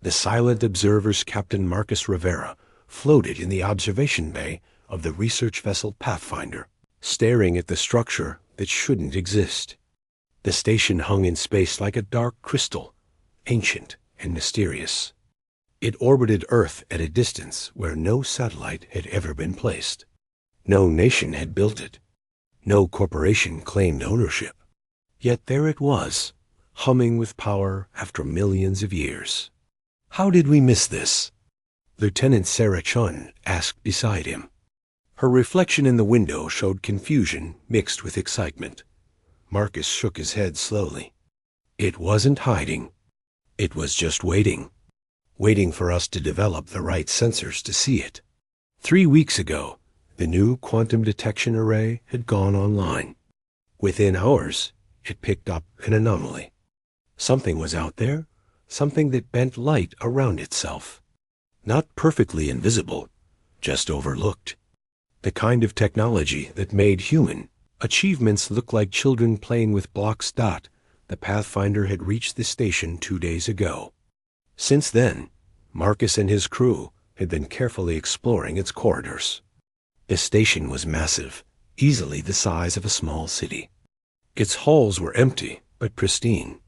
The silent observers, Captain Marcus Rivera, floated in the observation bay of the research vessel Pathfinder, staring at the structure that shouldn't exist. The station hung in space like a dark crystal, ancient and mysterious. It orbited Earth at a distance where no satellite had ever been placed. No nation had built it. No corporation claimed ownership. Yet there it was, humming with power after millions of years. How did we miss this? Lieutenant Sarah Chun asked beside him. Her reflection in the window showed confusion mixed with excitement. Marcus shook his head slowly. It wasn't hiding. It was just waiting. Waiting for us to develop the right sensors to see it. 3 weeks ago, the new quantum detection array had gone online. Within hours, it picked up an anomaly. Something was out there, something that bent light around itself. Not perfectly invisible, just overlooked. The kind of technology that made human achievements look like children playing with blocks. The Pathfinder had reached the station 2 days ago. Since then, Marcus and his crew had been carefully exploring its corridors. The station was massive, easily the size of a small city. Its halls were empty, but pristine.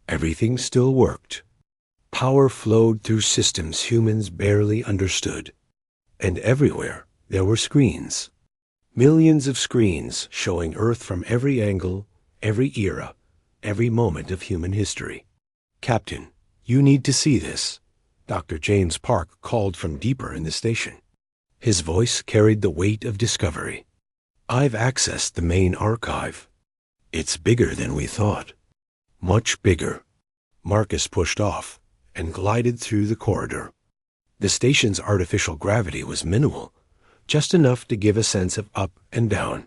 Everything still worked. Power flowed through systems humans barely understood. And everywhere there were screens. Millions of screens showing Earth from every angle, every era, every moment of human history. Captain, you need to see this, Dr. James Park called from deeper in the station. His voice carried the weight of discovery. I've accessed the main archive. It's bigger than we thought. Much bigger. Marcus pushed off and glided through the corridor. The station's artificial gravity was minimal, just enough to give a sense of up and down.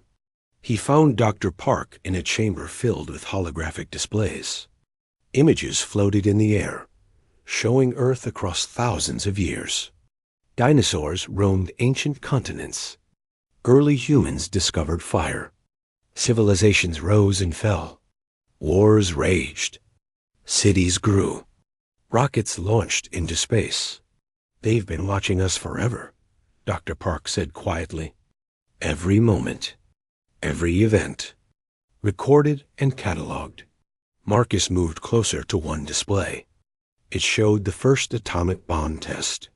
He found Dr. Park in a chamber filled with holographic displays. Images floated in the air, showing Earth across thousands of years. Dinosaurs roamed ancient continents. Early humans discovered fire. Civilizations rose and fell. Wars raged. Cities grew. Rockets launched into space. They've been watching us forever, Dr. Park said quietly. Every moment, every event, recorded and cataloged. Marcus moved closer to one display. It showed the first atomic bomb test.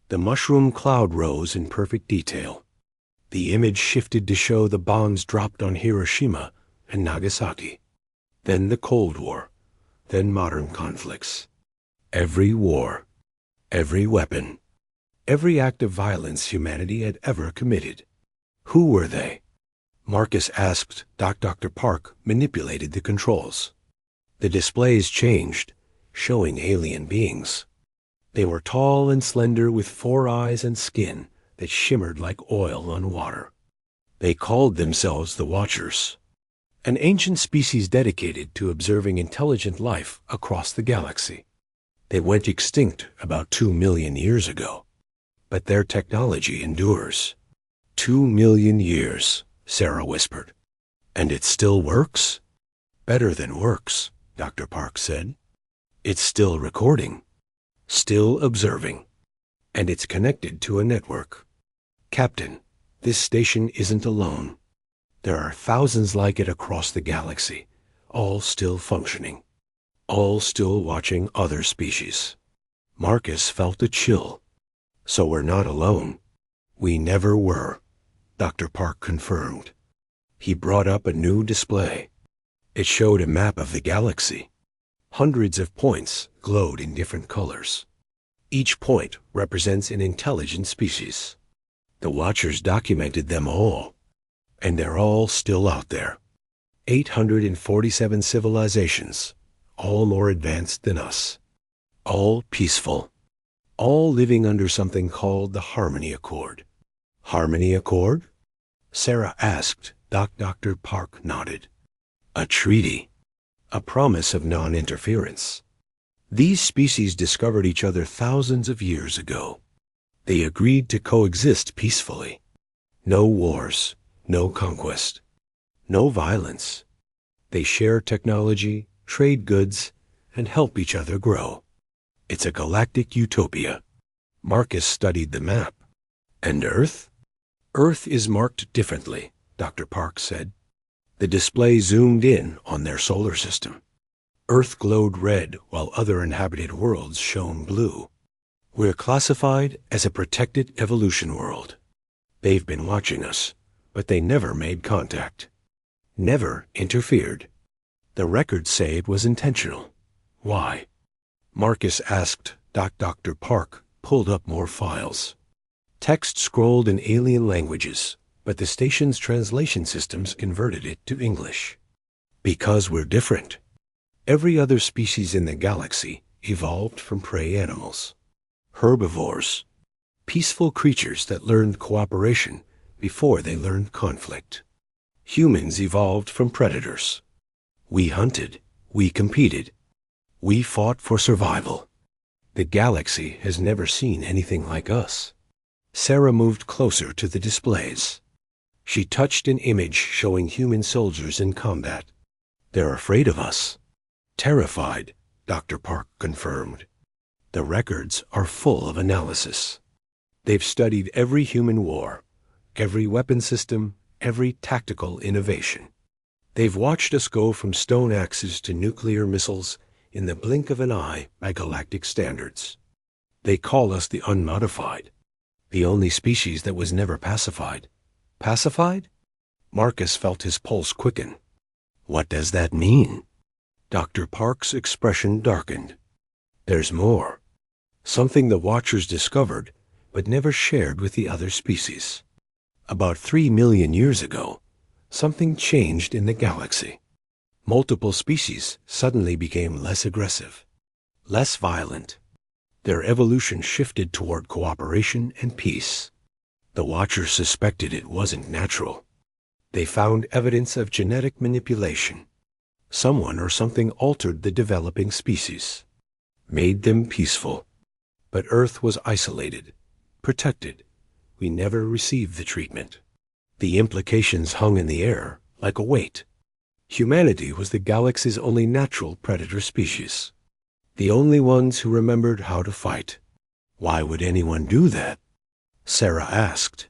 The mushroom cloud rose in perfect detail. The image shifted to show the bombs dropped on Hiroshima and Nagasaki. Then the Cold War, then modern conflicts. Every war, every weapon, every act of violence humanity had ever committed. Who were they? Marcus asked. Dr. Park manipulated the controls. The displays changed, showing alien beings. They were tall and slender with 4 eyes and skin that shimmered like oil on water. They called themselves the Watchers, an ancient species dedicated to observing intelligent life across the galaxy. They went extinct about 2 million years ago, but their technology endures. 2 million years, Sarah whispered. And it still works? Better than works, Dr. Park said. It's still recording, still observing, and it's connected to a network. Captain, this station isn't alone. There are thousands like it across the galaxy, all still functioning, all still watching other species. Marcus felt a chill. So we're not alone. We never were, Dr. Park confirmed. He brought up a new display. It showed a map of the galaxy. Hundreds of points glowed in different colors. Each point represents an intelligent species. The Watchers documented them all, and they're all still out there. 847 civilizations, all more advanced than us. All peaceful. All living under something called the Harmony Accord. Harmony Accord? Sarah asked. Dr. Park nodded. A treaty. A promise of non-interference. These species discovered each other thousands of years ago. They agreed to coexist peacefully. No wars, no conquest, no violence. They share technology, trade goods, and help each other grow. It's a galactic utopia. Marcus studied the map. And Earth? Earth is marked differently, Dr. Park said. The display zoomed in on their solar system. Earth glowed red while other inhabited worlds shone blue. We're classified as a protected evolution world. They've been watching us, but they never made contact. Never interfered. The records say it was intentional. Why? Marcus asked. Dr. Park pulled up more files. Text scrolled in alien languages, but the station's translation systems converted it to English. Because we're different. Every other species in the galaxy evolved from prey animals. Herbivores. Peaceful creatures that learned cooperation before they learned conflict. Humans evolved from predators. We hunted. We competed. We fought for survival. The galaxy has never seen anything like us. Sarah moved closer to the displays. She touched an image showing human soldiers in combat. They're afraid of us. Terrified, Dr. Park confirmed. The records are full of analysis. They've studied every human war, every weapon system, every tactical innovation. They've watched us go from stone axes to nuclear missiles in the blink of an eye by galactic standards. They call us the unmodified, the only species that was never pacified. Pacified? Marcus felt his pulse quicken. What does that mean? Dr. Park's expression darkened. There's more. Something the Watchers discovered, but never shared with the other species. About 3 million years ago, something changed in the galaxy. Multiple species suddenly became less aggressive, less violent. Their evolution shifted toward cooperation and peace. The Watchers suspected it wasn't natural. They found evidence of genetic manipulation. Someone or something altered the developing species, made them peaceful. But Earth was isolated, protected. We never received the treatment. The implications hung in the air like a weight. Humanity was the galaxy's only natural predator species. The only ones who remembered how to fight. Why would anyone do that? Sarah asked.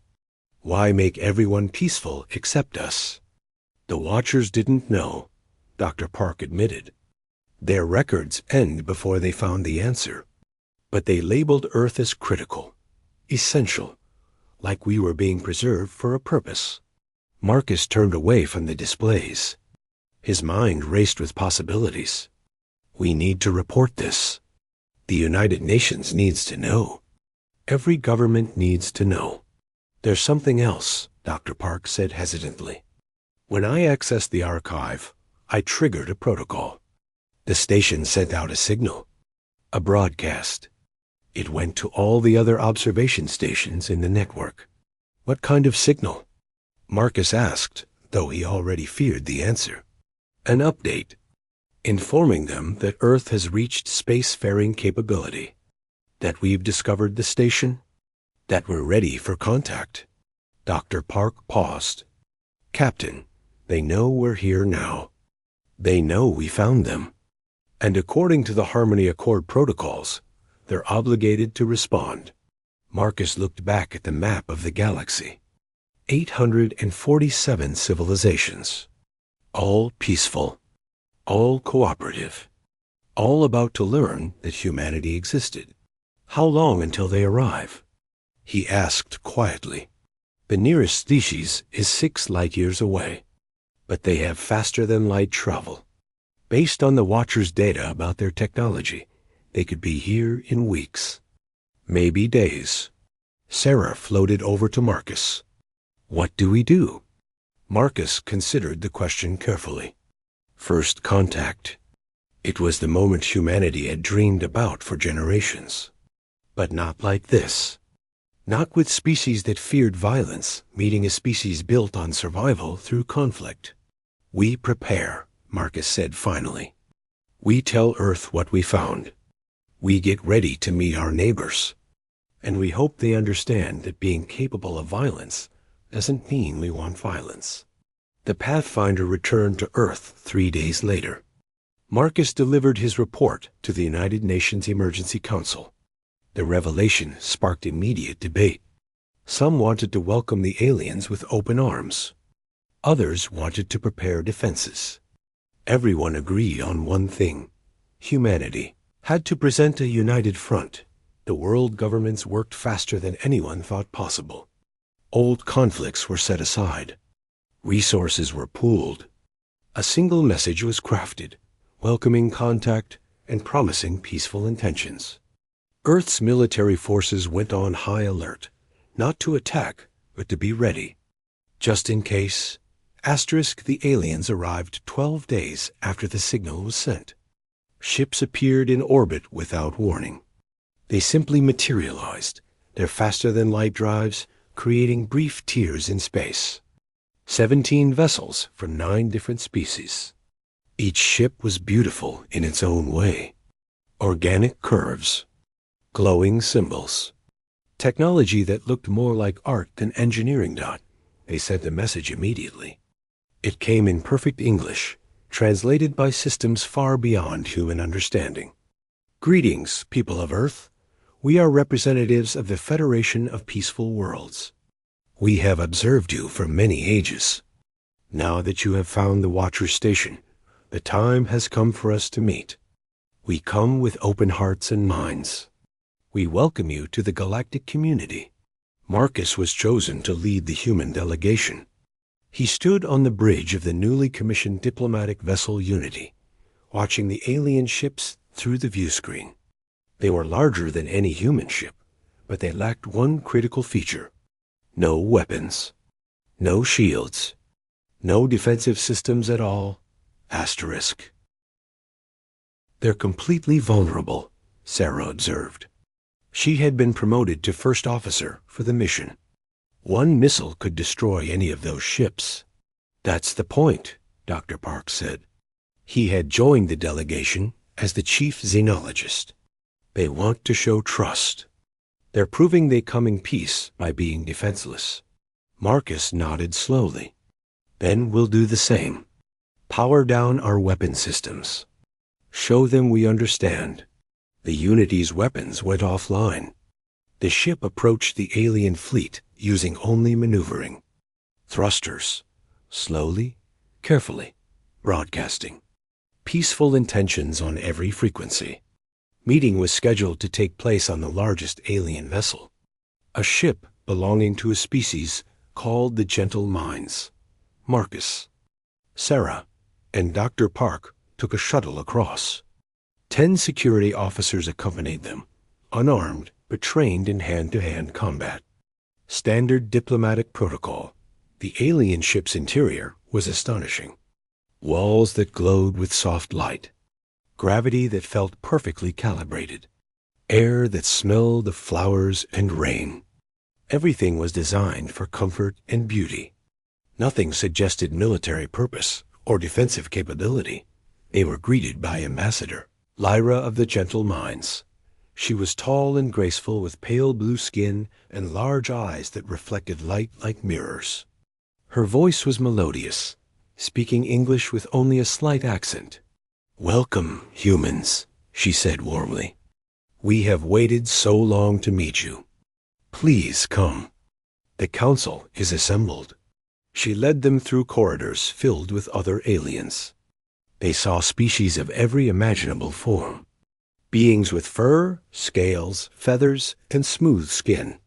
Why make everyone peaceful except us? The Watchers didn't know, Dr. Park admitted. Their records end before they found the answer. But they labeled Earth as critical, essential, like we were being preserved for a purpose. Marcus turned away from the displays. His mind raced with possibilities. We need to report this. The United Nations needs to know. Every government needs to know. There's something else, Dr. Park said hesitantly. When I accessed the archive, I triggered a protocol. The station sent out a signal, a broadcast. It went to all the other observation stations in the network. What kind of signal? Marcus asked, though he already feared the answer. An update, informing them that Earth has reached spacefaring capability, that we've discovered the station, that we're ready for contact. Dr. Park paused. Captain, they know we're here now. They know we found them. And according to the Harmony Accord protocols, they're obligated to respond. Marcus looked back at the map of the galaxy. 847 civilizations. All peaceful. All cooperative. All about to learn that humanity existed. How long until they arrive? He asked quietly. The nearest species is 6 light-years away, but they have faster-than-light travel. Based on the Watchers' data about their technology, they could be here in weeks, maybe days. Sarah floated over to Marcus. What do we do? Marcus considered the question carefully. First contact. It was the moment humanity had dreamed about for generations. But not like this. Not with species that feared violence, meeting a species built on survival through conflict. We prepare, Marcus said finally. We tell Earth what we found. We get ready to meet our neighbors. And we hope they understand that being capable of violence doesn't mean we want violence. The Pathfinder returned to Earth 3 days later. Marcus delivered his report to the United Nations Emergency Council. The revelation sparked immediate debate. Some wanted to welcome the aliens with open arms. Others wanted to prepare defenses. Everyone agreed on one thing. Humanity had to present a united front. The world governments worked faster than anyone thought possible. Old conflicts were set aside. Resources were pooled. A single message was crafted, welcoming contact and promising peaceful intentions. Earth's military forces went on high alert, not to attack, but to be ready. Just in case, the aliens arrived 12 days after the signal was sent. Ships appeared in orbit without warning. They simply materialized, their faster-than-light drives creating brief tears in space. 17 vessels from 9 different species. Each ship was beautiful in its own way. Organic curves, glowing symbols, technology that looked more like art than engineering. They sent a message immediately. It came in perfect English, translated by systems far beyond human understanding. Greetings, people of Earth. We are representatives of the Federation of Peaceful Worlds. We have observed you for many ages. Now that you have found the Watcher Station, the time has come for us to meet. We come with open hearts and minds. We welcome you to the Galactic community. Marcus was chosen to lead the human delegation. He stood on the bridge of the newly commissioned diplomatic vessel Unity, watching the alien ships through the viewscreen. They were larger than any human ship, but they lacked one critical feature. No weapons, no shields, no defensive systems at all. They're completely vulnerable, Sarah observed. She had been promoted to first officer for the mission. One missile could destroy any of those ships. That's the point, Dr. Park said. He had joined the delegation as the chief xenologist. They want to show trust. They're proving they come in peace by being defenseless. Marcus nodded slowly. Then we'll do the same. Power down our weapon systems. Show them we understand. The Unity's weapons went offline. The ship approached the alien fleet using only maneuvering. Thrusters. Slowly, carefully. Broadcasting. Peaceful intentions on every frequency. Meeting was scheduled to take place on the largest alien vessel. A ship belonging to a species called the Gentle Minds. Marcus, Sarah, and Dr. Park took a shuttle across. 10 security officers accompanied them, unarmed but trained in hand-to-hand combat. Standard diplomatic protocol. The alien ship's interior was astonishing. Walls that glowed with soft light. Gravity that felt perfectly calibrated. Air that smelled of flowers and rain. Everything was designed for comfort and beauty. Nothing suggested military purpose or defensive capability. They were greeted by Ambassador Lyra of the Gentle Minds. She was tall and graceful with pale blue skin and large eyes that reflected light like mirrors. Her voice was melodious, speaking English with only a slight accent. "Welcome, humans," she said warmly. "We have waited so long to meet you. Please come. The council is assembled." She led them through corridors filled with other aliens. They saw species of every imaginable form. Beings with fur, scales, feathers, and smooth skin.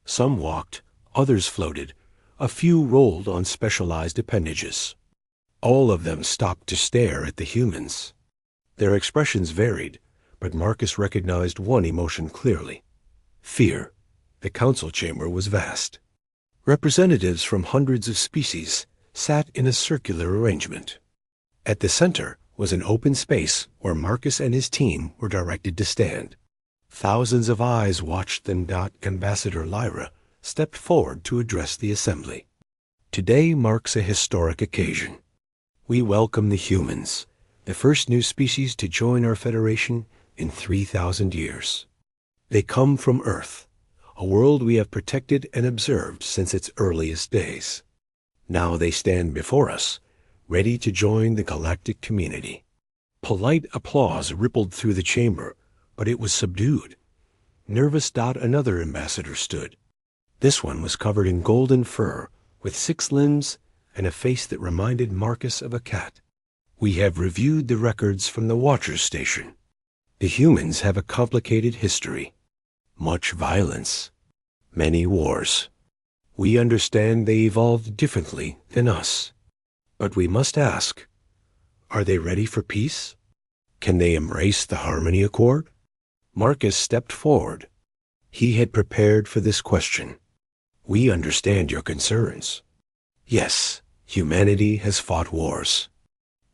Some walked, others floated, a few rolled on specialized appendages. All of them stopped to stare at the humans. Their expressions varied, but Marcus recognized one emotion clearly. Fear. The council chamber was vast. Representatives from hundreds of species sat in a circular arrangement. At the center was an open space where Marcus and his team were directed to stand. Thousands of eyes watched them. Ambassador Lyra stepped forward to address the assembly. Today marks a historic occasion. We welcome the humans, the first new species to join our Federation in 3,000 years. They come from Earth, a world we have protected and observed since its earliest days. Now they stand before us, ready to join the galactic community. Polite applause rippled through the chamber, but it was subdued. Nervous another ambassador stood. This one was covered in golden fur, with 6 limbs and a face that reminded Marcus of a cat. We have reviewed the records from the Watcher's Station. The humans have a complicated history. Much violence. Many wars. We understand they evolved differently than us. But we must ask, are they ready for peace? Can they embrace the Harmony Accord? Marcus stepped forward. He had prepared for this question. We understand your concerns. Yes, humanity has fought wars.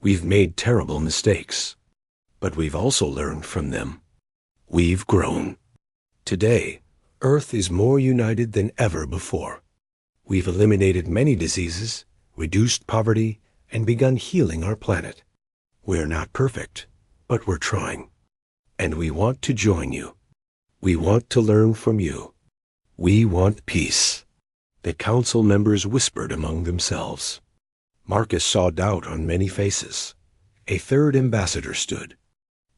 We've made terrible mistakes. But we've also learned from them. We've grown. Today, Earth is more united than ever before. We've eliminated many diseases, reduced poverty, and begun healing our planet. We're not perfect, but we're trying. And we want to join you. We want to learn from you. We want peace. The council members whispered among themselves. Marcus saw doubt on many faces. A third ambassador stood.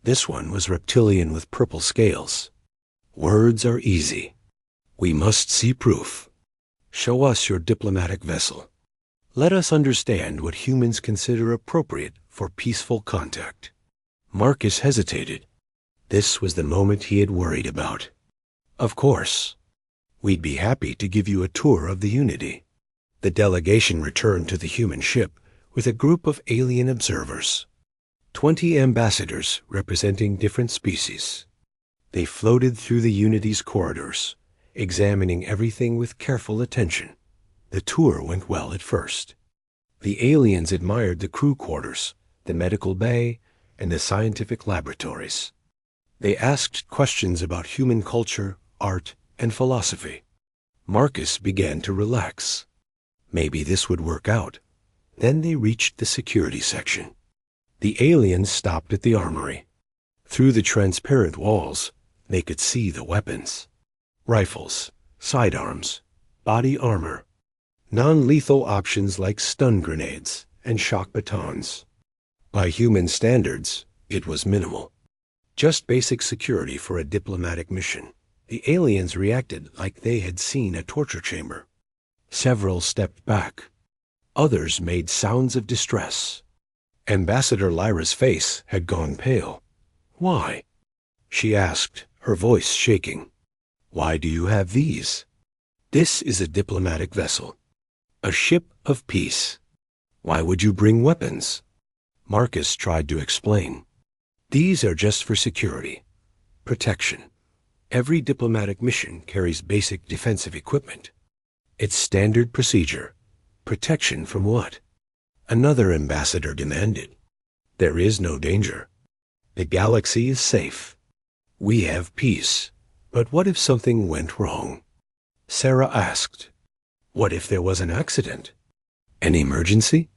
This one was reptilian with purple scales. Words are easy. We must see proof. Show us your diplomatic vessel. Let us understand what humans consider appropriate for peaceful contact. Marcus hesitated. This was the moment he had worried about. Of course. We'd be happy to give you a tour of the Unity. The delegation returned to the human ship with a group of alien observers. 20 ambassadors representing different species. They floated through the Unity's corridors, examining everything with careful attention. The tour went well at first. The aliens admired the crew quarters, the medical bay, and the scientific laboratories. They asked questions about human culture, art, and philosophy. Marcus began to relax. Maybe this would work out. Then they reached the security section. The aliens stopped at the armory. Through the transparent walls, they could see the weapons. Rifles, sidearms, body armor, non-lethal options like stun grenades and shock batons. By human standards, it was minimal. Just basic security for a diplomatic mission. The aliens reacted like they had seen a torture chamber. Several stepped back. Others made sounds of distress. Ambassador Lyra's face had gone pale. Why? She asked, her voice shaking. Why do you have these? This is a diplomatic vessel. A ship of peace. Why would you bring weapons? Marcus tried to explain. These are just for security. Protection. Every diplomatic mission carries basic defensive equipment. It's standard procedure. Protection from what? Another ambassador demanded. There is no danger. The galaxy is safe. We have peace. But what if something went wrong? Sarah asked. What if there was an accident? An emergency?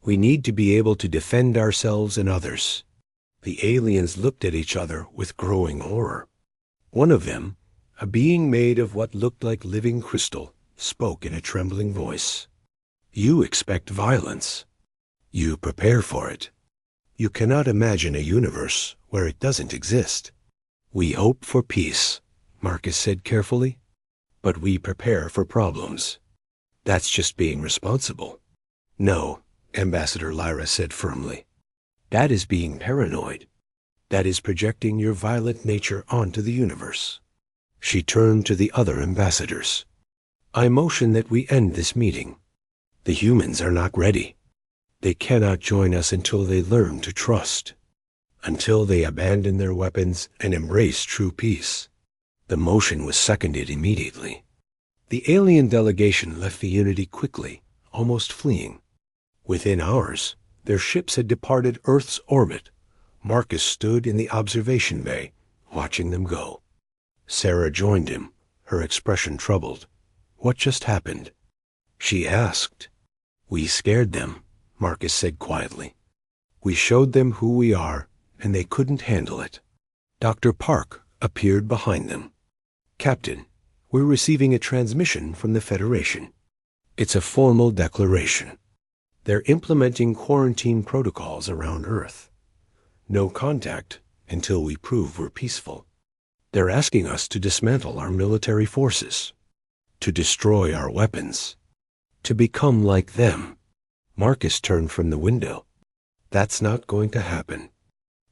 We need to be able to defend ourselves and others. The aliens looked at each other with growing horror. One of them, a being made of what looked like living crystal, spoke in a trembling voice. You expect violence. You prepare for it. You cannot imagine a universe where it doesn't exist. We hope for peace, Marcus said carefully, but we prepare for problems. That's just being responsible. No, Ambassador Lyra said firmly. That is being paranoid. That is projecting your violent nature onto the universe. She turned to the other ambassadors. I motion that we end this meeting. The humans are not ready. They cannot join us until they learn to trust, until they abandon their weapons and embrace true peace. The motion was seconded immediately. The alien delegation left the Unity quickly, almost fleeing. Within hours, their ships had departed Earth's orbit. Marcus stood in the observation bay, watching them go. Sarah joined him, her expression troubled. What just happened? She asked. We scared them, Marcus said quietly. We showed them who we are, and they couldn't handle it. Dr. Park appeared behind them. Captain, we're receiving a transmission from the Federation. It's a formal declaration. They're implementing quarantine protocols around Earth. No contact until we prove we're peaceful. They're asking us to dismantle our military forces, to destroy our weapons, to become like them. Marcus turned from the window. That's not going to happen.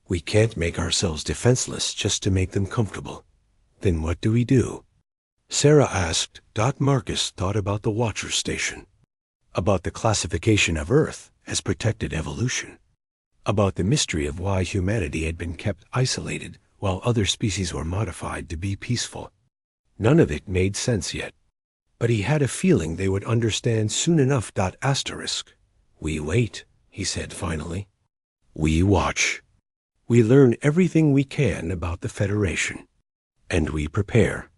We can't make ourselves defenseless just to make them comfortable. Then what do we do? Sarah asked. Marcus thought about the Watcher Station, about the classification of Earth as protected evolution, about the mystery of why humanity had been kept isolated while other species were modified to be peaceful. None of it made sense yet, but he had a feeling they would understand soon enough. We wait, he said finally. We watch. We learn everything we can about the Federation. And we prepare.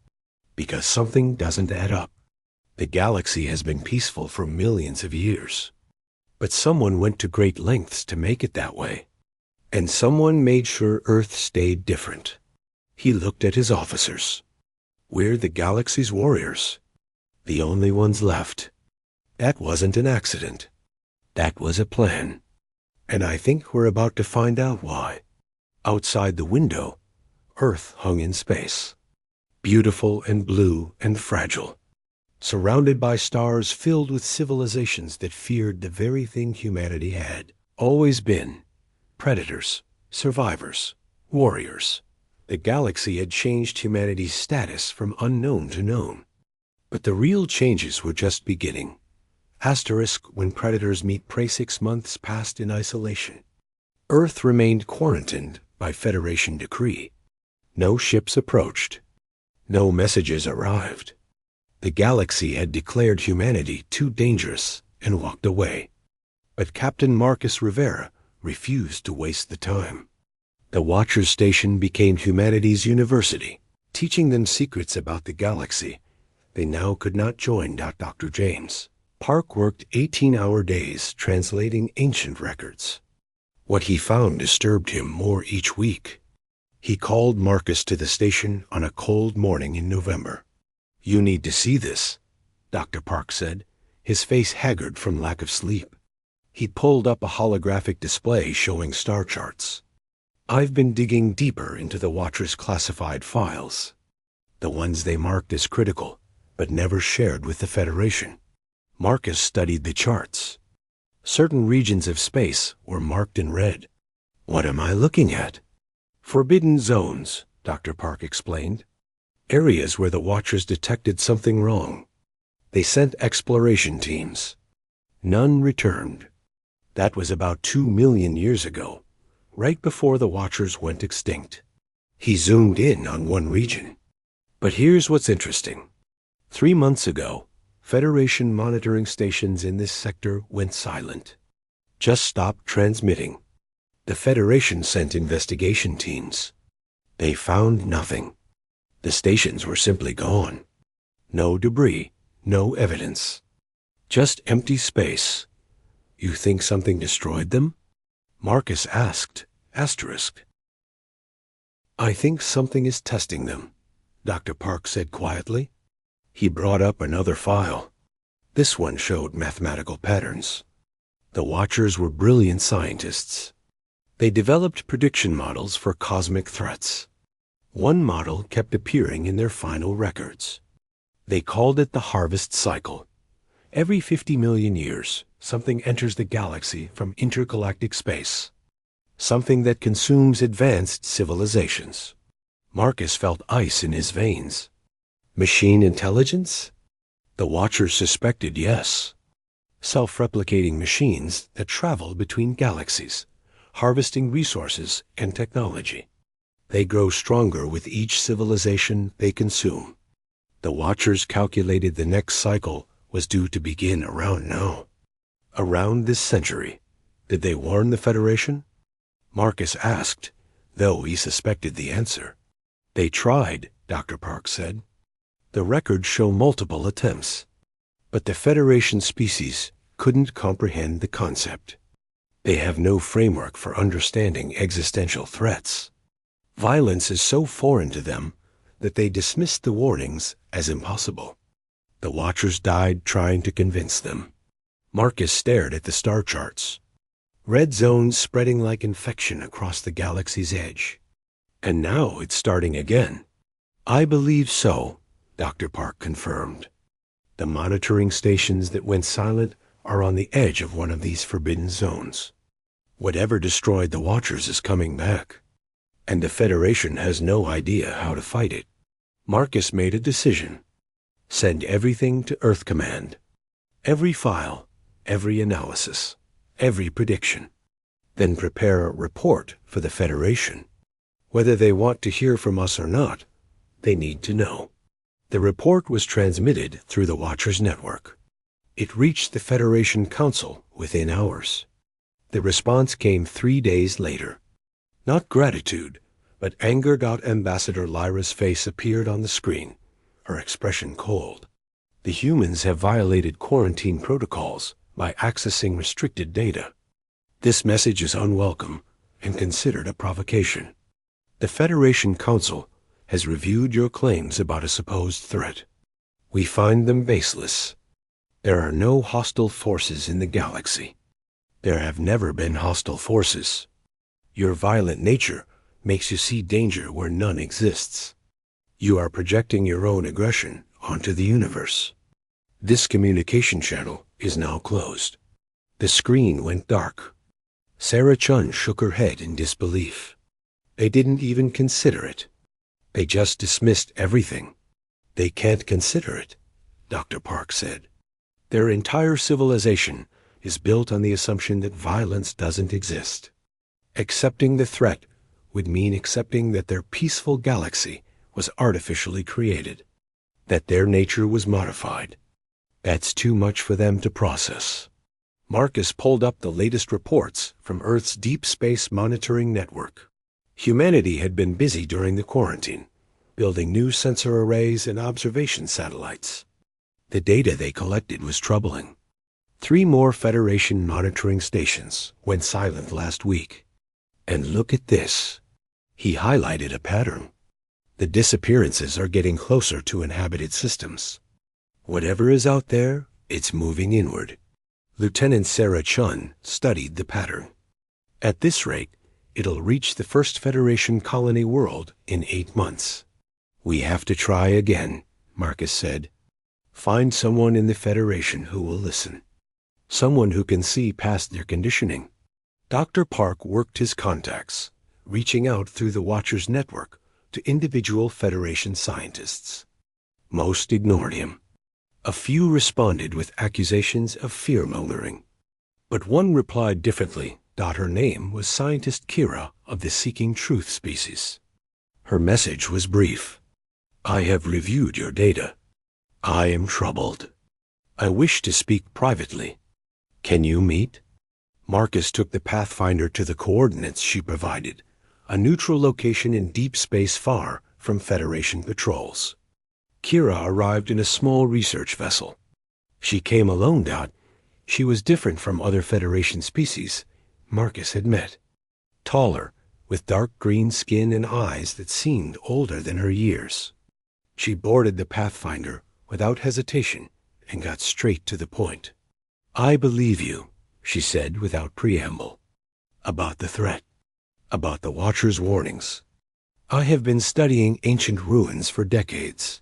Because something doesn't add up. The galaxy has been peaceful for millions of years. But someone went to great lengths to make it that way. And someone made sure Earth stayed different. He looked at his officers. We're the galaxy's warriors. The only ones left. That wasn't an accident. That was a plan. And I think we're about to find out why. Outside the window, Earth hung in space. Beautiful and blue and fragile. Surrounded by stars filled with civilizations that feared the very thing humanity had always been. Predators, survivors, warriors. The galaxy had changed humanity's status from unknown to known. But the real changes were just beginning. When predators meet prey 6 months passed in isolation. Earth remained quarantined by Federation decree. No ships approached. No messages arrived. The galaxy had declared humanity too dangerous and walked away. But Captain Marcus Rivera refused to waste the time. The Watcher Station became humanity's university, teaching them secrets about the galaxy they now could not join. Dr. James Park worked 18-hour days translating ancient records. What he found disturbed him more each week. He called Marcus to the station on a cold morning in November. You need to see this, Dr. Park said, his face haggard from lack of sleep. He pulled up a holographic display showing star charts. I've been digging deeper into the Watchers' classified files, the ones they marked as critical, but never shared with the Federation. Marcus studied the charts. Certain regions of space were marked in red. What am I looking at? Forbidden zones, Dr. Park explained. Areas where the Watchers detected something wrong. They sent exploration teams. None returned. That was about 2 million years ago, right before the Watchers went extinct. He zoomed in on one region. But here's what's interesting. 3 months ago, Federation monitoring stations in this sector went silent. Just stopped transmitting. The Federation sent investigation teams. They found nothing. The stations were simply gone. No debris, no evidence. Just empty space. You think something destroyed them? Marcus asked, I think something is testing them, Dr. Park said quietly. He brought up another file. This one showed mathematical patterns. The Watchers were brilliant scientists. They developed prediction models for cosmic threats. One model kept appearing in their final records. They called it the harvest cycle. Every 50 million years, something enters the galaxy from intergalactic space. Something that consumes advanced civilizations. Marcus felt ice in his veins. Machine intelligence? The Watchers suspected yes. Self-replicating machines that travel between galaxies, harvesting resources and technology. They grow stronger with each civilization they consume. The Watchers calculated the next cycle was due to begin around now. Around this century. Did they warn the Federation? Marcus asked, though he suspected the answer. They tried, Dr. Park said. The records show multiple attempts. But the Federation species couldn't comprehend the concept. They have no framework for understanding existential threats. Violence is so foreign to them that they dismissed the warnings as impossible. The Watchers died trying to convince them. Marcus stared at the star charts. Red zones spreading like infection across the galaxy's edge. And now it's starting again. I believe so, Dr. Park confirmed. The monitoring stations that went silent are on the edge of one of these forbidden zones. Whatever destroyed the Watchers is coming back, and the Federation has no idea how to fight it. Marcus made a decision. Send everything to Earth Command. Every file, every analysis, every prediction. Then prepare a report for the Federation. Whether they want to hear from us or not, they need to know. The report was transmitted through the Watchers network. It reached the Federation Council within hours. The response came 3 days later. Not gratitude, but anger. Ambassador Lyra's face appeared on the screen, her expression cold. The humans have violated quarantine protocols by accessing restricted data. This message is unwelcome and considered a provocation. The Federation Council has reviewed your claims about a supposed threat. We find them baseless. There are no hostile forces in the galaxy. There have never been hostile forces. Your violent nature makes you see danger where none exists. You are projecting your own aggression onto the universe. This communication channel is now closed. The screen went dark. Sarah Chun shook her head in disbelief. They didn't even consider it. They just dismissed everything. They can't consider it, Dr. Park said. Their entire civilization is built on the assumption that violence doesn't exist. Accepting the threat would mean accepting that their peaceful galaxy was artificially created, that their nature was modified. That's too much for them to process. Marcus pulled up the latest reports from Earth's Deep Space Monitoring Network. Humanity had been busy during the quarantine, building new sensor arrays and observation satellites. The data they collected was troubling. 3 more Federation monitoring stations went silent last week. And look at this. He highlighted a pattern. The disappearances are getting closer to inhabited systems. Whatever is out there, it's moving inward. Lieutenant Sarah Chun studied the pattern. At this rate, it'll reach the first Federation colony world in 8 months. We have to try again, Marcus said. Find someone in the Federation who will listen. Someone who can see past their conditioning. Dr. Park worked his contacts, reaching out through the Watchers network to individual Federation scientists. Most ignored him. A few responded with accusations of fear-mongering. But one replied differently. Her name was Scientist Kira of the Seeking Truth species. Her message was brief. I have reviewed your data. I am troubled. I wish to speak privately. Can you meet? Marcus took the Pathfinder to the coordinates she provided, a neutral location in deep space far from Federation patrols. Kira arrived in a small research vessel. She came alone. She was different from other Federation species Marcus had met. Taller, with dark green skin and eyes that seemed older than her years. She boarded the Pathfinder without hesitation and got straight to the point. I believe you, she said without preamble. About the threat. About the Watchers' warnings. I have been studying ancient ruins for decades.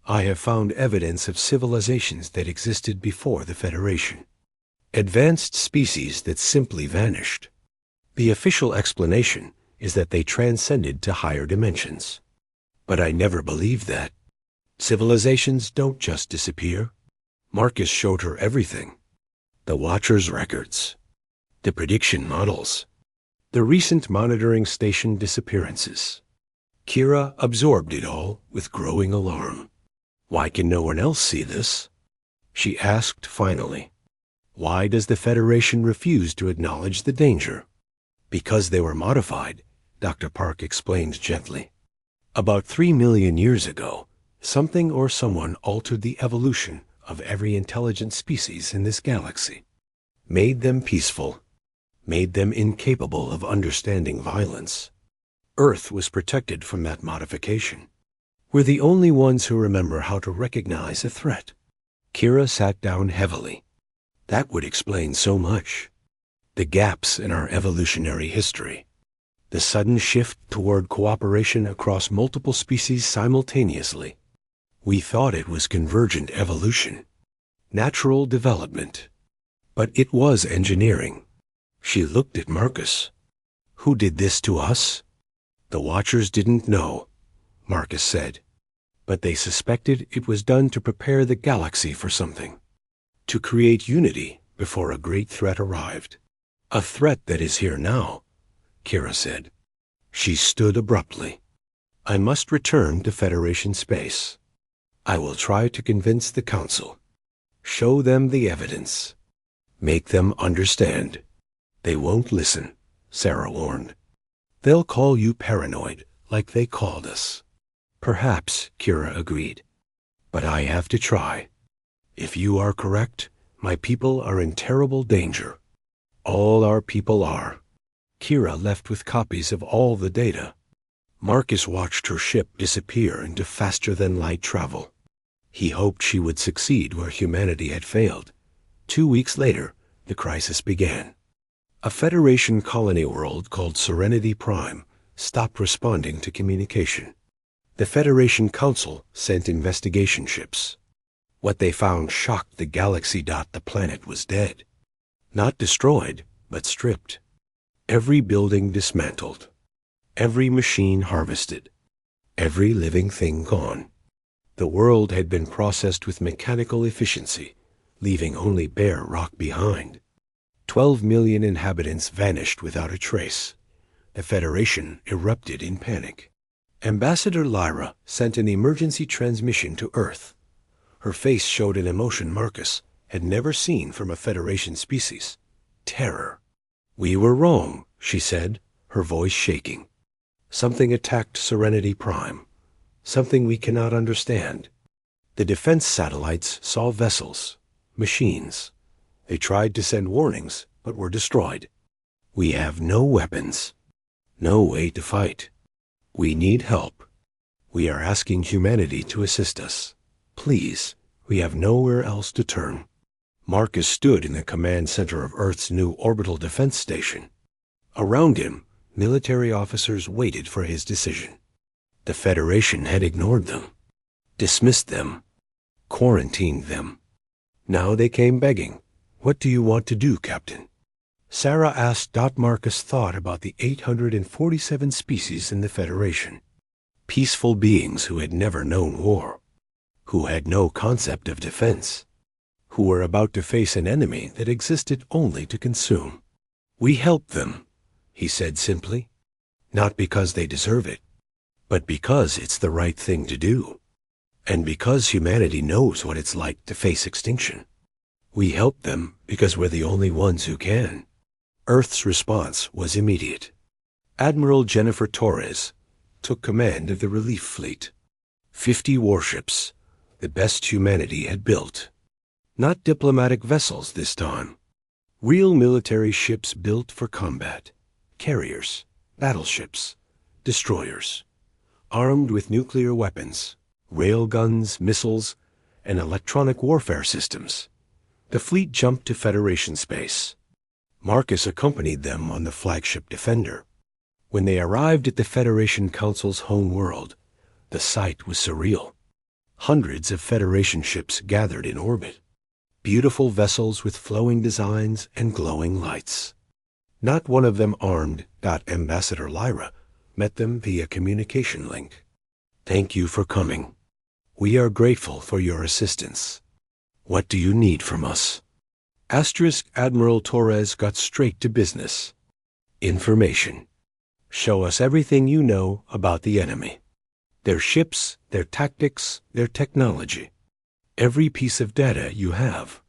I have found evidence of civilizations that existed before the Federation. Advanced species that simply vanished. The official explanation is that they transcended to higher dimensions. But I never believed that. Civilizations don't just disappear. Marcus showed her everything. The Watchers' records. The prediction models. The recent monitoring station disappearances. Kira absorbed it all with growing alarm. Why can no one else see this? She asked finally. Why does the Federation refuse to acknowledge the danger? Because they were modified, Dr. Park explained gently. About 3 million years ago, something or someone altered the evolution of every intelligent species in this galaxy. Made them peaceful. Made them incapable of understanding violence. Earth was protected from that modification. We're the only ones who remember how to recognize a threat. Kira sat down heavily. That would explain so much. the gaps in our evolutionary history, the sudden shift toward cooperation across multiple species simultaneously. We thought it was convergent evolution, natural development, but it was engineering. She looked at Marcus. Who did this to us? The Watchers didn't know, Marcus said, but they suspected it was done to prepare the galaxy for something, to create unity before a great threat arrived. A threat that is here now, Kira said. She stood abruptly. I must return to Federation space. I will try to convince the Council. Show them the evidence. Make them understand. They won't listen, Sarah warned. They'll call you paranoid, like they called us. Perhaps, Kira agreed. But I have to try. If you are correct, my people are in terrible danger. All our people are. Kira left with copies of all the data. Marcus watched her ship disappear into faster-than-light travel. He hoped she would succeed where humanity had failed. 2 weeks later, the crisis began. A Federation colony world called Serenity Prime stopped responding to communication. The Federation Council sent investigation ships. What they found shocked the galaxy. The planet was dead. Not destroyed, but stripped. Every building dismantled. Every machine harvested. Every living thing gone. The world had been processed with mechanical efficiency, leaving only bare rock behind. 12 million inhabitants vanished without a trace. The Federation erupted in panic. Ambassador Lyra sent an emergency transmission to Earth. Her face showed an emotion Marcus had never seen from a Federation species. Terror. We were wrong, she said, her voice shaking. Something attacked Serenity Prime. Something we cannot understand. The defense satellites saw vessels, machines. They tried to send warnings, but were destroyed. We have no weapons, no way to fight. We need help. We are asking humanity to assist us. Please, we have nowhere else to turn. Marcus stood in the command center of Earth's new orbital defense station. Around him, military officers waited for his decision. The Federation had ignored them, dismissed them, quarantined them. Now they came begging. What do you want to do, Captain? Sarah asked. Marcus thought about the 847 species in the Federation. Peaceful beings who had never known war, who had no concept of defense, who were about to face an enemy that existed only to consume. We help them, he said simply, not because they deserve it, but because it's the right thing to do, and because humanity knows what it's like to face extinction. We help them because we're the only ones who can. Earth's response was immediate. Admiral Jennifer Torres took command of the relief fleet. 50 warships, the best humanity had built. Not diplomatic vessels this time. Real military ships built for combat. Carriers, battleships, destroyers. Armed with nuclear weapons, railguns, missiles, and electronic warfare systems. The fleet jumped to Federation space. Marcus accompanied them on the flagship Defender. When they arrived at the Federation Council's home world, the sight was surreal. Hundreds of Federation ships gathered in orbit. Beautiful vessels with flowing designs and glowing lights. Not one of them armed. Ambassador Lyra met them via communication link. Thank you for coming. We are grateful for your assistance. What do you need from us? Admiral Torres got straight to business. Information. Show us everything you know about the enemy. Their ships, their tactics, their technology. Every piece of data you have.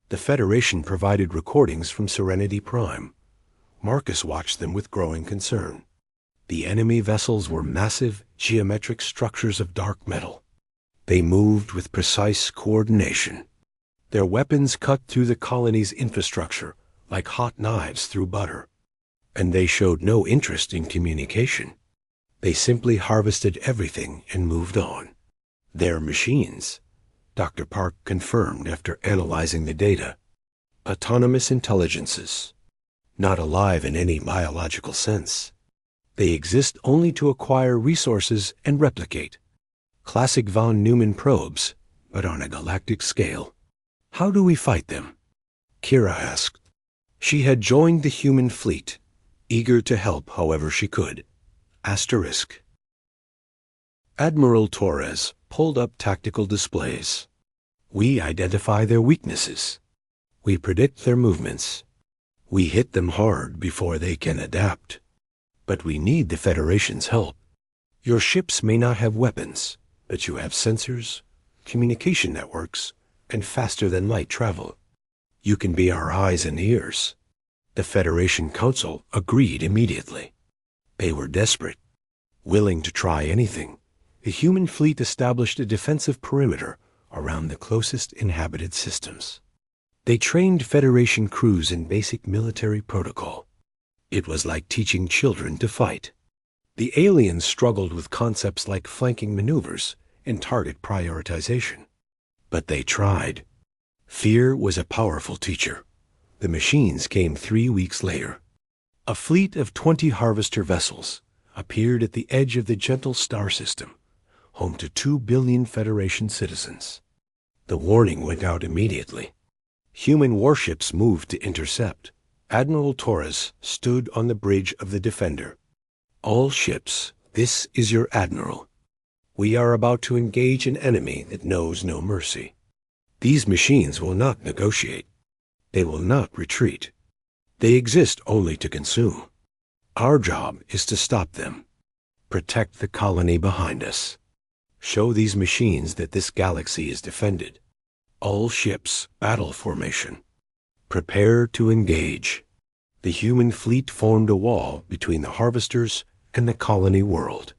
The Federation provided recordings from Serenity Prime. Marcus watched them with growing concern. The enemy vessels were massive, geometric structures of dark metal. They moved with precise coordination. Their weapons cut through the colony's infrastructure like hot knives through butter. And they showed no interest in communication. They simply harvested everything and moved on. Their machines, Dr. Park confirmed after analyzing the data. Autonomous intelligences. not alive in any biological sense. They exist only to acquire resources and replicate. Classic von Neumann probes, but on a galactic scale. How do we fight them? Kira asked. She had joined the human fleet, eager to help however she could. Asterisk. Admiral Torres pulled up tactical displays. We identify their weaknesses. We predict their movements. We hit them hard before they can adapt. But we need the Federation's help. Your ships may not have weapons, but you have sensors, communication networks, and faster-than-light travel. You can be our eyes and ears. The Federation Council agreed immediately. They were desperate, willing to try anything. The human fleet established a defensive perimeter around the closest inhabited systems. They trained Federation crews in basic military protocol. It was like teaching children to fight. The aliens struggled with concepts like flanking maneuvers and target prioritization. But they tried. Fear was a powerful teacher. The machines came 3 weeks later. A fleet of 20 harvester vessels appeared at the edge of the gentle star system, home to 2 billion Federation citizens. The warning went out immediately. Human warships moved to intercept. Admiral Torres stood on the bridge of the Defender. All ships, this is your admiral. We are about to engage an enemy that knows no mercy. These machines will not negotiate. They will not retreat. They exist only to consume. Our job is to stop them. Protect the colony behind us. Show these machines that this galaxy is defended. All ships, battle formation. Prepare to engage. The human fleet formed a wall between the harvesters and the colony world.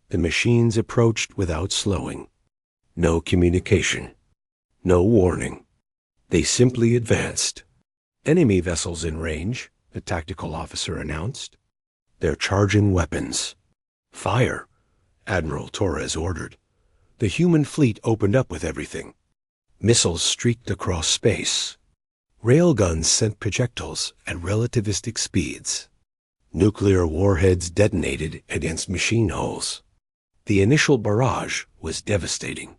The machines approached without slowing. No communication. No warning. They simply advanced. Enemy vessels in range, the tactical officer announced. They're charging weapons. Fire, Admiral Torres ordered. The human fleet opened up with everything. Missiles streaked across space. Railguns sent projectiles at relativistic speeds. Nuclear warheads detonated against machine hulls. The initial barrage was devastating.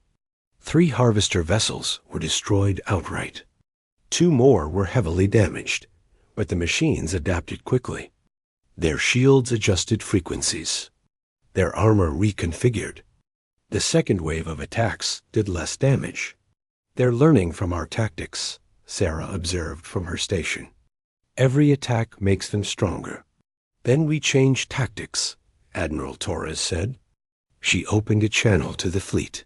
3 harvester vessels were destroyed outright. 2 more were heavily damaged, but the machines adapted quickly. Their shields adjusted frequencies. Their armor reconfigured. The second wave of attacks did less damage. They're learning from our tactics, Sarah observed from her station. Every attack makes them stronger. Then we change tactics, Admiral Torres said. She opened a channel to the fleet.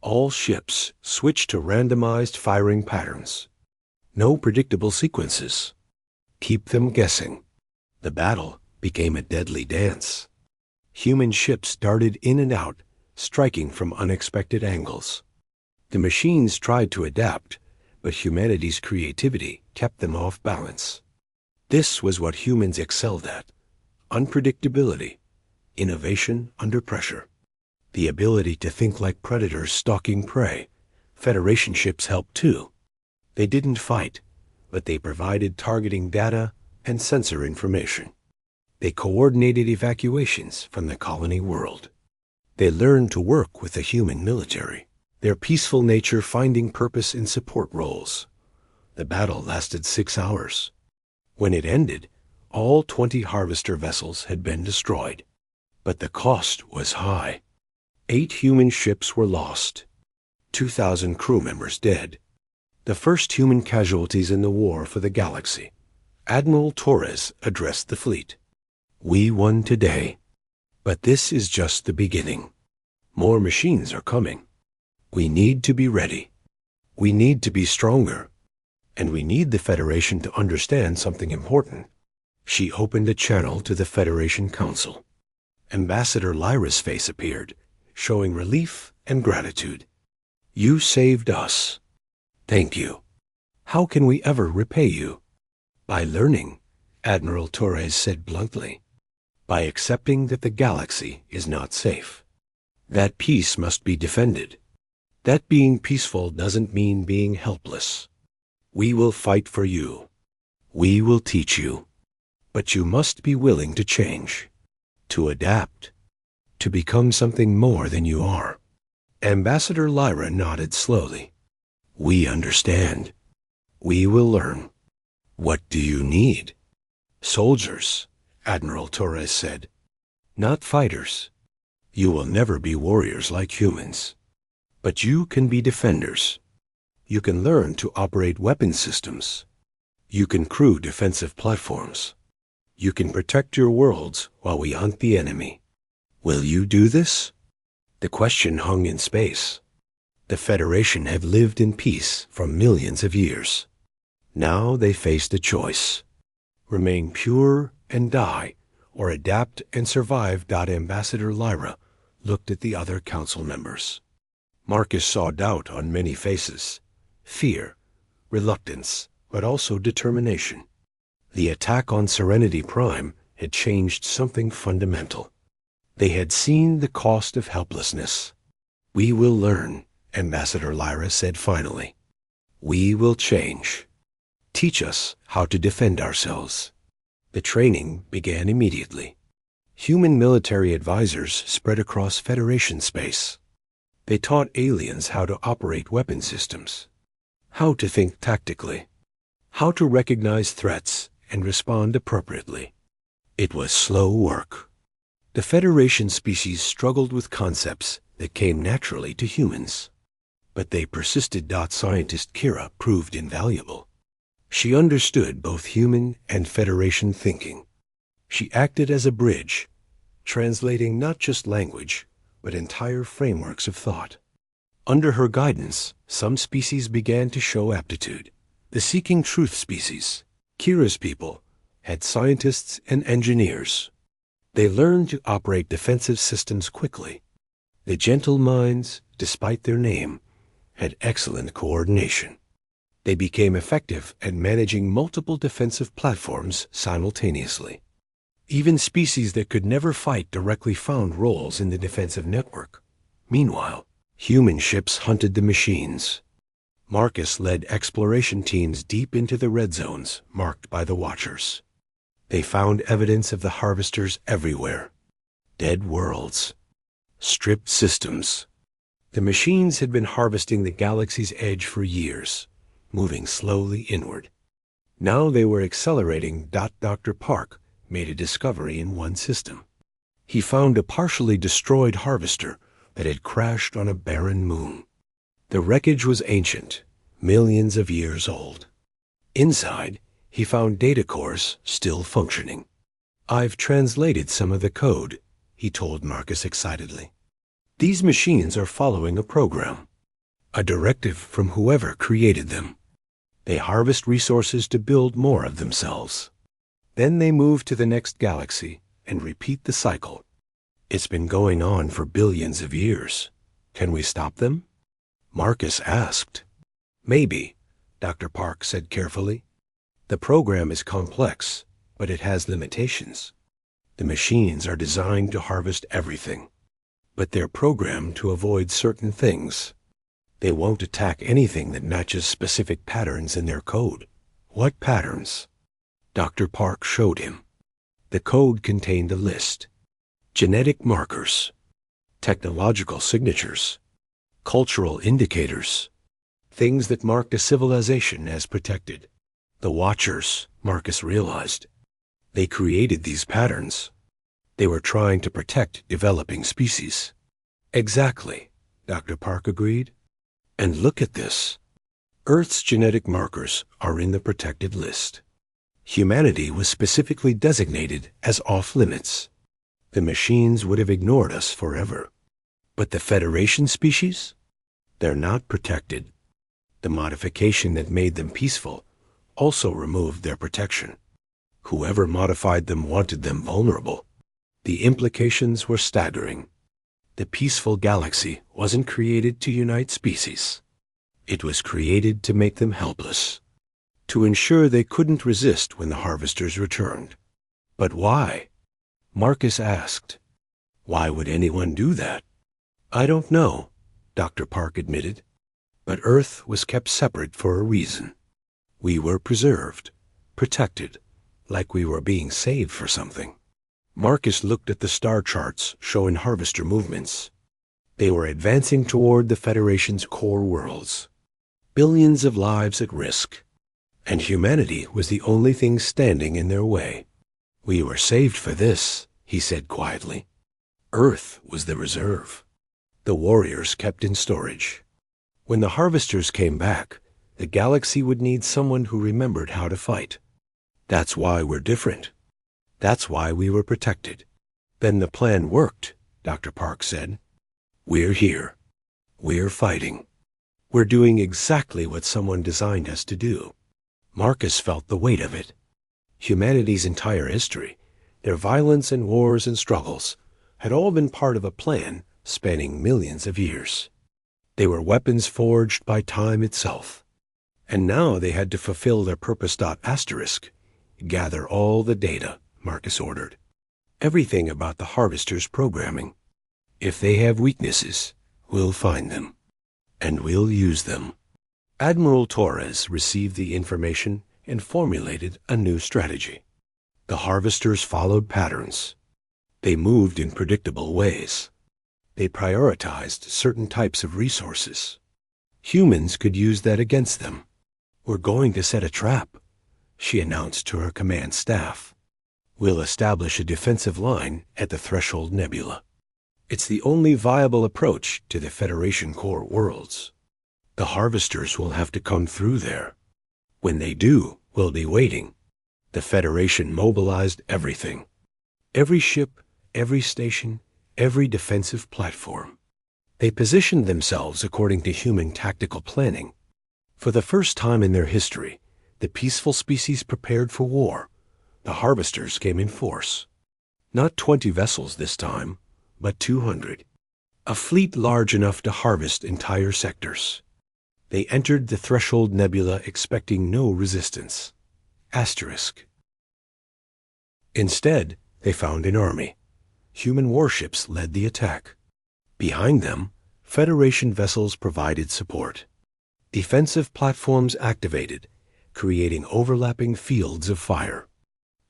All ships switched to randomized firing patterns. No predictable sequences. Keep them guessing. The battle became a deadly dance. Human ships darted in and out, striking from unexpected angles. The machines tried to adapt, but humanity's creativity kept them off balance. This was what humans excelled at: unpredictability, innovation under pressure, the ability to think like predators stalking prey. Federation ships helped too. They didn't fight, but they provided targeting data and sensor information. They coordinated evacuations from the colony world. They learned to work with the human military, their peaceful nature finding purpose in support roles. The battle lasted 6 hours. When it ended, all 20 harvester vessels had been destroyed. But the cost was high. 8 human ships were lost. 2,000 crew members dead. The first human casualties in the war for the galaxy. Admiral Torres addressed the fleet. We won today, but this is just the beginning. More machines are coming. We need to be ready. We need to be stronger. And we need the Federation to understand something important. She opened a channel to the Federation Council. Ambassador Lyra's face appeared, showing relief and gratitude. You saved us. Thank you. How can we ever repay you? By learning, Admiral Torres said bluntly. By accepting that the galaxy is not safe. That peace must be defended. That being peaceful doesn't mean being helpless. We will fight for you. We will teach you. But you must be willing to change, to adapt, to become something more than you are. Ambassador Lyra nodded slowly. We understand. We will learn. What do you need? Soldiers, Admiral Torres said. Not fighters. You will never be warriors like humans. But you can be defenders. You can learn to operate weapon systems. You can crew defensive platforms. You can protect your worlds while we hunt the enemy. Will you do this? The question hung in space. The Federation had lived in peace for millions of years. Now they faced a choice. Remain pure and die, or adapt and survive. Ambassador Lyra looked at the other council members. Marcus saw doubt on many faces, fear, reluctance, but also determination. The attack on Serenity Prime had changed something fundamental. They had seen the cost of helplessness. We will learn, Ambassador Lyra said finally. We will change. Teach us how to defend ourselves. The training began immediately. Human military advisors spread across Federation space. They taught aliens how to operate weapon systems, how to think tactically, how to recognize threats and respond appropriately. It was slow work. The Federation species struggled with concepts that came naturally to humans. But they persisted. Scientist Kira proved invaluable. She understood both human and Federation thinking. She acted as a bridge, translating not just language, but entire frameworks of thought. Under her guidance, some species began to show aptitude. The Seeking Truth species, Kira's people, had scientists and engineers. They learned to operate defensive systems quickly. The Gentle Minds, despite their name, had excellent coordination. They became effective at managing multiple defensive platforms simultaneously. Even species that could never fight directly found roles in the defensive network. Meanwhile, human ships hunted the machines. Marcus led exploration teams deep into the red zones marked by the Watchers. They found evidence of the harvesters everywhere. Dead worlds. Stripped systems. The machines had been harvesting the galaxy's edge for years, moving slowly inward. Now they were accelerating. Dr. Park made a discovery in one system. He found a partially destroyed harvester that had crashed on a barren moon. The wreckage was ancient, millions of years old. Inside, he found data cores still functioning. I've translated some of the code, he told Marcus excitedly. These machines are following a program, a directive from whoever created them. They harvest resources to build more of themselves. Then they move to the next galaxy and repeat the cycle. It's been going on for billions of years. Can we stop them? Marcus asked. Maybe, Dr. Park said carefully. The program is complex, but it has limitations. The machines are designed to harvest everything, but they're programmed to avoid certain things. They won't attack anything that matches specific patterns in their code. What patterns? Dr. Park showed him. The code contained a list. Genetic markers, technological signatures, cultural indicators, things that marked a civilization as protected. The Watchers, Marcus realized. They created these patterns. They were trying to protect developing species. Exactly, Dr. Park agreed. And look at this. Earth's genetic markers are in the protected list. Humanity was specifically designated as off-limits. The machines would have ignored us forever. But the Federation species? They're not protected. The modification that made them peaceful also removed their protection. Whoever modified them wanted them vulnerable. The implications were staggering. The peaceful galaxy wasn't created to unite species. It was created to make them helpless, to ensure they couldn't resist when the harvesters returned. But why? Marcus asked. Why would anyone do that? I don't know, Dr. Park admitted. But Earth was kept separate for a reason. We were preserved, protected, like we were being saved for something. Marcus looked at the star charts showing harvester movements. They were advancing toward the Federation's core worlds. Billions of lives at risk. And humanity was the only thing standing in their way. We were saved for this, he said quietly. Earth was the reserve. The warriors kept in storage. When the harvesters came back, the galaxy would need someone who remembered how to fight. That's why we're different. That's why we were protected. Then the plan worked, Dr. Park said. We're here. We're fighting. We're doing exactly what someone designed us to do. Marcus felt the weight of it. Humanity's entire history, their violence and wars and struggles, had all been part of a plan spanning millions of years. They were weapons forged by time itself. And now they had to fulfill their purpose. Asterisk. Gather all the data, Marcus ordered. Everything about the harvester's programming. If they have weaknesses, we'll find them. And we'll use them. Admiral Torres received the information and formulated a new strategy. The harvesters followed patterns. They moved in predictable ways. They prioritized certain types of resources. Humans could use that against them. We're going to set a trap, she announced to her command staff. We'll establish a defensive line at the Threshold Nebula. It's the only viable approach to the Federation core worlds. The harvesters will have to come through there. When they do, we'll be waiting. The Federation mobilized everything. Every ship, every station, every defensive platform. They positioned themselves according to human tactical planning. For the first time in their history, the peaceful species prepared for war. The harvesters came in force. Not 20 vessels this time, but 200. A fleet large enough to harvest entire sectors. They entered the Threshold Nebula expecting no resistance. Asterisk. Instead, they found an army. Human warships led the attack. Behind them, Federation vessels provided support. Defensive platforms activated, creating overlapping fields of fire.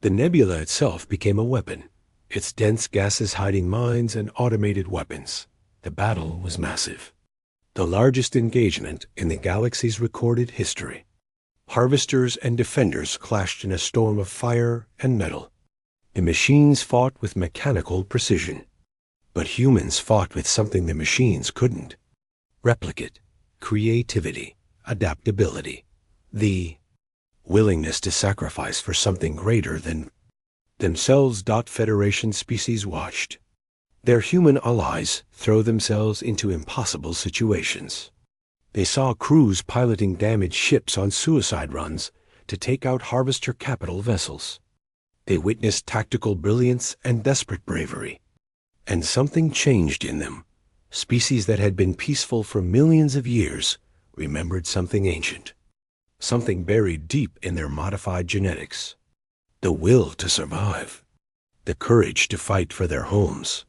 The nebula itself became a weapon, its dense gases hiding mines and automated weapons. The battle was massive. The largest engagement in the galaxy's recorded history. Harvesters and defenders clashed in a storm of fire and metal. The machines fought with mechanical precision. But humans fought with something the machines couldn't. Replicate, creativity, adaptability. The willingness to sacrifice for something greater than themselves. Federation species watched their human allies throw themselves into impossible situations. They saw crews piloting damaged ships on suicide runs to take out harvester capital vessels. They witnessed tactical brilliance and desperate bravery. And something changed in them. Species that had been peaceful for millions of years remembered something ancient. Something buried deep in their modified genetics. The will to survive. The courage to fight for their homes.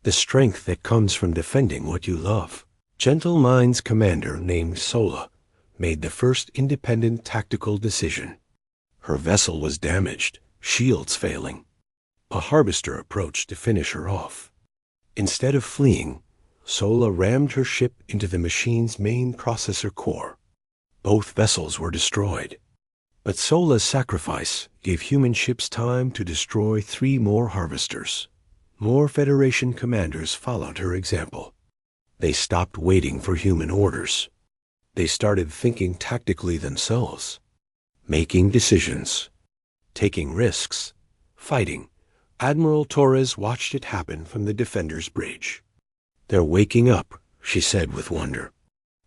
The strength that comes from defending what you love. Gentle Mind's commander named Sola made the first independent tactical decision. Her vessel was damaged, shields failing. A harvester approached to finish her off. Instead of fleeing, Sola rammed her ship into the machine's main processor core. Both vessels were destroyed. But Sola's sacrifice gave human ships time to destroy 3 more harvesters. More Federation commanders followed her example. They stopped waiting for human orders. They started thinking tactically themselves, making decisions, taking risks, fighting. Admiral Torres watched it happen from the Defender's bridge. They're waking up, she said with wonder.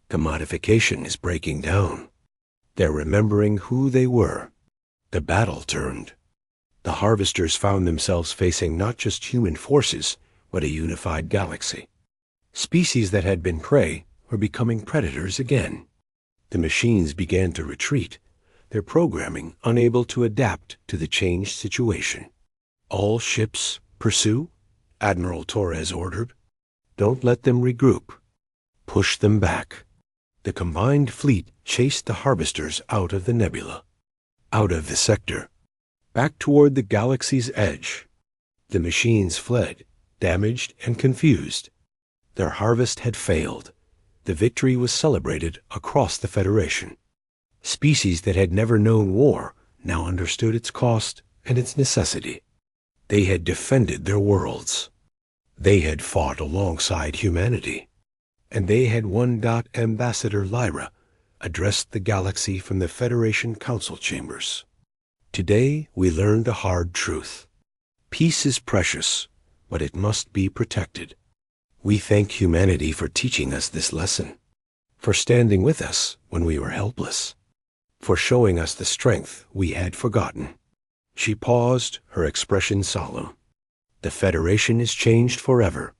Commodification is breaking down. They're remembering who they were. The battle turned. The harvesters found themselves facing not just human forces, but a unified galaxy. Species that had been prey were becoming predators again. The machines began to retreat, their programming unable to adapt to the changed situation. All ships, pursue, Admiral Torres ordered. Don't let them regroup. Push them back. The combined fleet chased the harvesters out of the nebula, out of the sector. back toward the galaxy's edge. The machines fled, damaged and confused. Their harvest had failed. The victory was celebrated across the Federation. Species that had never known war now understood its cost and its necessity. They had defended their worlds. They had fought alongside humanity. And they had won. Ambassador Lyra addressed the galaxy from the Federation Council chambers. Today we learned a hard truth. Peace is precious, but it must be protected. We thank humanity for teaching us this lesson, for standing with us when we were helpless, for showing us the strength we had forgotten. She paused, her expression solemn. The Federation is changed forever.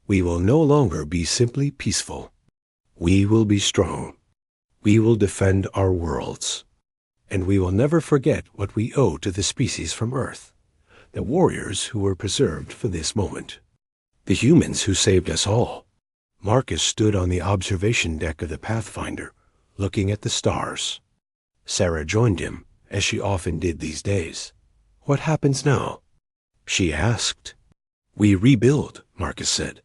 We will no longer be simply peaceful. We will be strong. We will defend our worlds. And we will never forget what we owe to the species from Earth, the warriors who were preserved for this moment, the humans who saved us all. Marcus stood on the observation deck of the Pathfinder, looking at the stars. Sarah joined him, as she often did these days. "What happens now?" she asked. "We rebuild," Marcus said.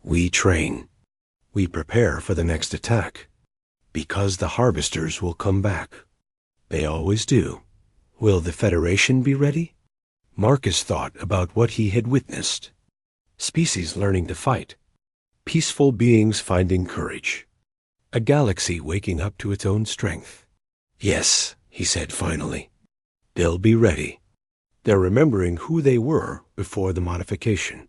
"We train. We prepare for the next attack, because the harvesters will come back. They always do. Will the Federation be ready?" Marcus thought about what he had witnessed. Species learning to fight. Peaceful beings finding courage. A galaxy waking up to its own strength. "Yes," he said finally. "They'll be ready. They're remembering who they were before the modification.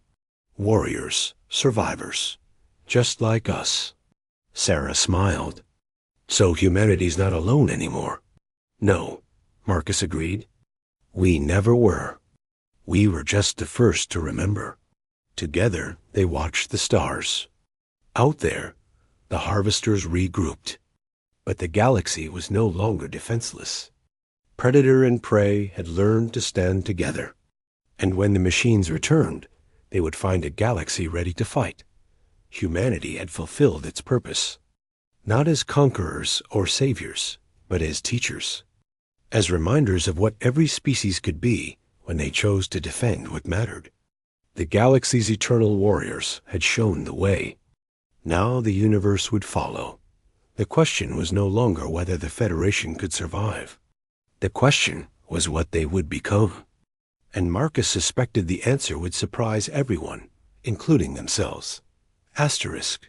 Warriors, survivors, just like us." Sarah smiled. "So humanity's not alone anymore." "No," Marcus agreed. "We never were. We were just the first to remember." Together they watched the stars. Out there, the harvesters regrouped. But the galaxy was no longer defenseless. Predator and prey had learned to stand together. And when the machines returned, they would find a galaxy ready to fight. Humanity had fulfilled its purpose, not as conquerors or saviors, but as teachers, as reminders of what every species could be when they chose to defend what mattered. The galaxy's eternal warriors had shown the way. Now the universe would follow. The question was no longer whether the Federation could survive. The question was what they would become. And Marcus suspected the answer would surprise everyone, including themselves. Asterisk.